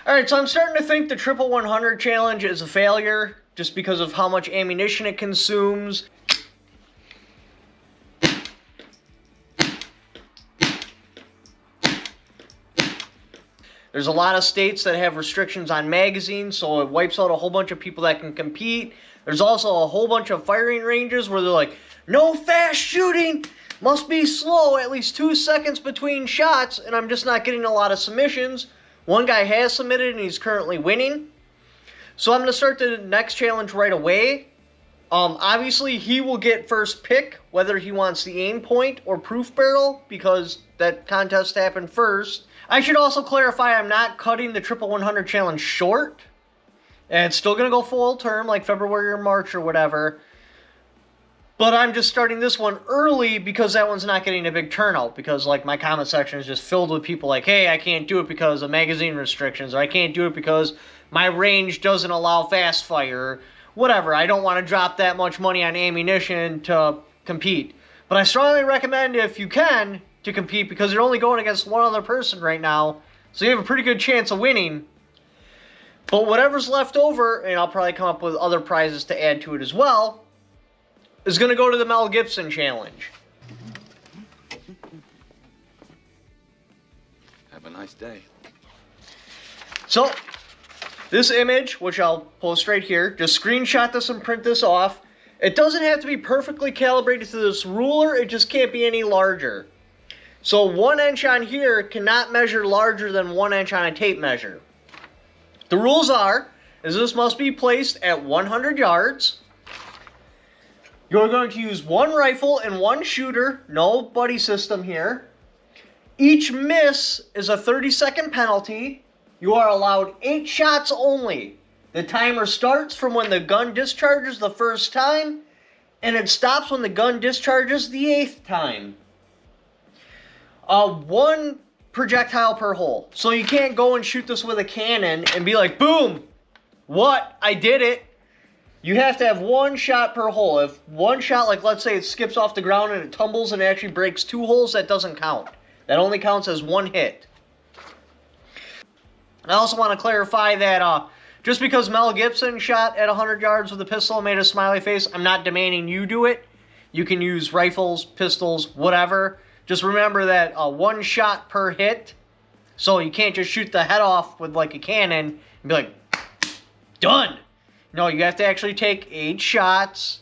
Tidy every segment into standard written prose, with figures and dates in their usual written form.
Alright, so I'm starting to think the triple 100 challenge is a failure just because of how much ammunition it consumes. There's a lot of states that have restrictions on magazines, so it wipes out a whole bunch of people that can compete. There's also a whole bunch of firing ranges where they're like, no fast shooting, must be slow, at least 2 seconds between shots, and I'm just not getting a lot of submissions. One guy has submitted and he's currently winning. So I'm going to start the next challenge right away. Obviously, he will get first pick, whether he wants the aim point or proof barrel, because that contest happened first. I should also clarify I'm not cutting the triple 100 challenge short. And it's still going to go full term, like February or March or whatever. But I'm just starting this one early because that one's not getting a big turnout. Because like my comment section is just filled with people like, hey, I can't do it because of magazine restrictions. Or I can't do it because my range doesn't allow fast fire. Or whatever. I don't want to drop that much money on ammunition to compete. But I strongly recommend, if you can, to compete because you're only going against one other person right now. So you have a pretty good chance of winning. But whatever's left over, and I'll probably come up with other prizes to add to it as well, is going to go to the Mel Gibson challenge. Have a nice day. So, this image, which I'll post right here, just screenshot this and print this off. It doesn't have to be perfectly calibrated to this ruler, it just can't be any larger. So 1 inch on here cannot measure larger than 1 inch on a tape measure. The rules are, is this must be placed at 100 yards. You're going to use 1 rifle and 1 shooter, no buddy system here. Each miss is a 30-second penalty. You are allowed 8 shots only. The timer starts from when the gun discharges the first time, and it stops when the gun discharges the 8th time. 1 projectile per hole. So you can't go and shoot this with a cannon and be like, boom, what? I did it. You have to have 1 shot per hole. If 1 shot, like let's say it skips off the ground and it tumbles and it actually breaks 2 holes, that doesn't count. That only counts as 1 hit. I also want to clarify that just because Mel Gibson shot at 100 yards with a pistol and made a smiley face, I'm not demanding you do it. You can use rifles, pistols, whatever. Just remember that 1 shot per hit. So you can't just shoot the head off with like a cannon and be like, done. No, you have to actually take 8 shots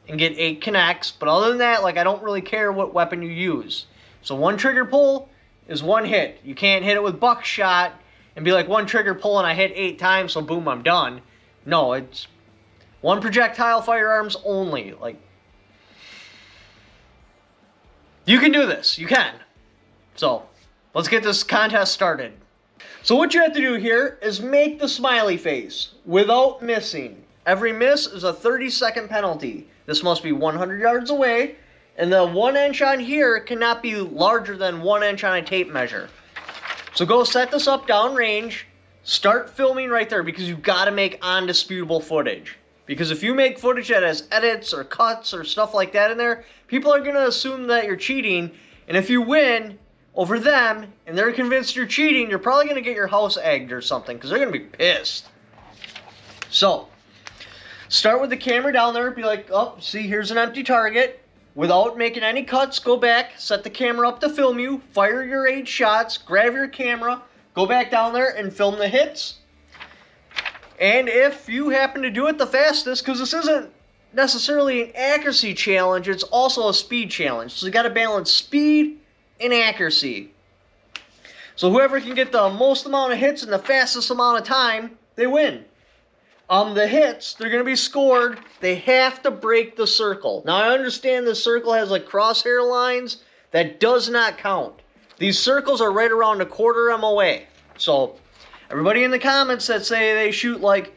and get 8 connects. But other than that, like I don't really care what weapon you use. So 1 trigger pull is 1 hit. You can't hit it with buckshot and be like 1 trigger pull and I hit 8 times, so boom, I'm done. No, it's 1 projectile firearms only. Like, you can do this. You can. So, let's get this contest started. So what you have to do here is make the smiley face without missing. Every miss is a 30-second penalty. This must be 100 yards away, and the 1 inch on here cannot be larger than 1 inch on a tape measure. So go set this up downrange, start filming right there because you've got to make undisputable footage. Because if you make footage that has edits or cuts or stuff like that in there, people are going to assume that you're cheating. And if you win over them and they're convinced you're cheating, you're probably going to get your house egged or something because they're going to be pissed. So, start with the camera down there. Be like, oh, see, here's an empty target. Without making any cuts, go back, set the camera up to film you, fire your 8 shots, grab your camera, go back down there and film the hits. And if you happen to do it the fastest, because this isn't necessarily an accuracy challenge, it's also a speed challenge. So you got to balance speed and accuracy. So whoever can get the most amount of hits in the fastest amount of time, they win. The hits, they're going to be scored. They have to break the circle. Now, I understand the circle has like crosshair lines. That does not count. These circles are right around a quarter MOA. So, everybody in the comments that say they shoot like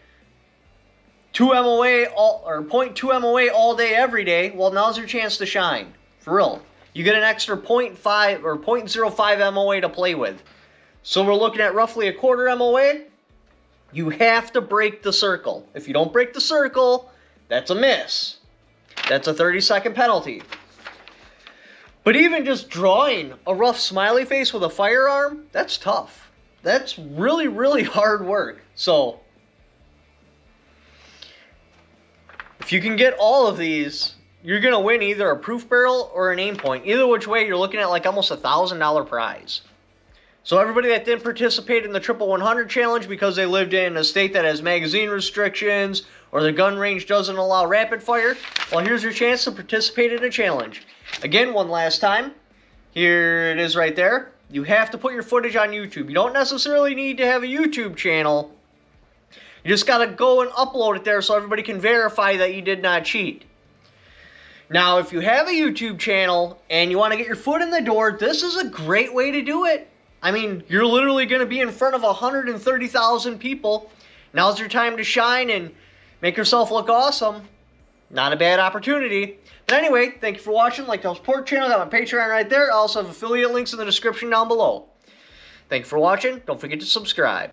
2 MOA or 0.2 MOA all day, every day, well, now's your chance to shine. For real. You get an extra 0.5 or 0.05 MOA to play with. So, we're looking at roughly a quarter MOA. You have to break the circle. If you don't break the circle, that's a miss. That's a 30-second penalty. But even just drawing a rough smiley face with a firearm, that's tough. That's really, really hard work. So, if you can get all of these, you're going to win either a proof barrel or an aim point. Either which way, you're looking at like almost $1,000 prize. So everybody that didn't participate in the Triple 100 challenge because they lived in a state that has magazine restrictions or the gun range doesn't allow rapid fire, well, here's your chance to participate in a challenge. Again, one last time. Here it is right there. You have to put your footage on YouTube. You don't necessarily need to have a YouTube channel. You just got to go and upload it there so everybody can verify that you did not cheat. Now, if you have a YouTube channel and you want to get your foot in the door, this is a great way to do it. I mean, you're literally going to be in front of 130,000 people. Now's your time to shine and make yourself look awesome. Not a bad opportunity. But anyway, thank you for watching. Like the Pork channel, got my Patreon right there. I also have affiliate links in the description down below. Thank you for watching. Don't forget to subscribe.